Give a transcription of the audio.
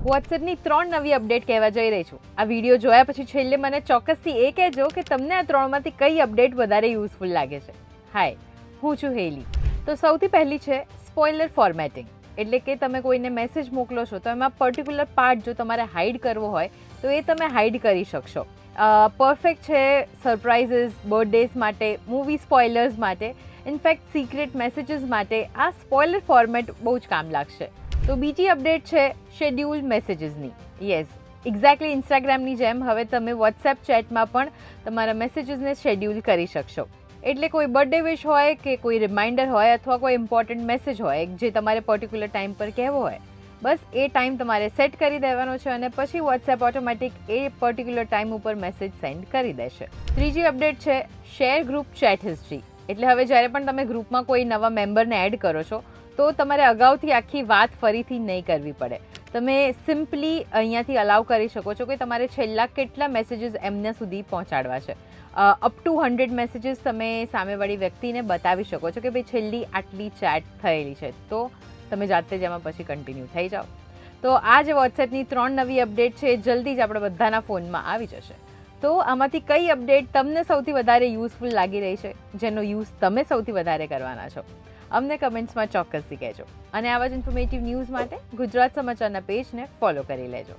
વોટ્સએપની 3 નવી અપડેટ કહેવા જઈ રહી છું. આ વિડીયો જોયા પછી છેલ્લે મને ચોક્કસથી એ કહેજો કે તમને આ 3માંથી કઈ અપડેટ વધારે યુઝફુલ લાગે છે. હાય, હું છું હેલી. તો સૌથી પહેલી છે સ્પોઇલર ફોર્મેટિંગ. એટલે કે તમે કોઈને મેસેજ મોકલો છો તો એમાં પર્ટિક્યુલર પાર્ટ જો તમારે હાઇડ કરવો હોય તો એ તમે હાઇડ કરી શકશો. પરફેક્ટ છે સરપ્રાઇઝીસ, બર્થડેઝ માટે, મૂવી સ્પોઇલર્સ માટે, ઇનફેક્ટ સિક્રેટ મેસેજીસ માટે આ સ્પોઇલર ફોર્મેટ બહુ જ કામ લાગશે. તો બીજી અપડેટ છે શેડ્યુલ મેસેજીસની. યસ, એક્ઝેક્ટલી ઇન્સ્ટાગ્રામની જેમ હવે તમે વોટ્સએપ ચેટમાં પણ તમારા મેસેજીસને શેડ્યુલ કરી શકશો. એટલે કોઈ બર્થડે વિશ હોય કે કોઈ રિમાઇન્ડર હોય અથવા કોઈ ઇમ્પોર્ટન્ટ મેસેજ હોય જે તમારે પર્ટિક્યુલર ટાઈમ પર કહેવો હોય, બસ એ ટાઈમ તમારે સેટ કરી દેવાનો છે અને પછી વોટ્સએપ ઓટોમેટિક એ પર્ટિક્યુલર ટાઈમ ઉપર મેસેજ સેન્ડ કરી દેશે. ત્રીજી અપડેટ છે શેર ગ્રુપ ચેટ હિસ્ટ્રી. એટલે હવે જ્યારે પણ તમે ગ્રુપમાં કોઈ નવા મેમ્બરને એડ કરો છો તો તમારે અગાઉથી આખી વાત ફરીથી નહીં કરવી પડે. તમે સિમ્પલી અહીંયાથી અલાઉ કરી શકો છો કે તમારે છેલ્લા કેટલા મેસેજીસ એમના સુધી પહોંચાડવા છે. અપ ટુ 100 મેસેજીસ તમે સામેવાળી વ્યક્તિને બતાવી શકો છો કે ભાઈ છેલ્લી આટલી ચેટ થયેલી છે, તો તમે જાતે જ એમાં પછી કન્ટિન્યુ થઈ જાઓ. તો આ જે વોટ્સએપની 3 નવી અપડેટ છે એ જલ્દી જ આપણે બધાના ફોનમાં આવી જશે. તો આમાંથી કઈ અપડેટ તમને સૌથી વધારે યુઝફુલ લાગી રહી છે, જેનો યુઝ તમે સૌથી વધારે કરવાના છો, અમને કમેન્ટ્સમાં ચોક્કસથી કહેજો. અને આવા જ ઇન્ફોર્મેટિવ ન્યૂઝ માટે ગુજરાત સમાચારના પેજને ફોલો કરી લેજો.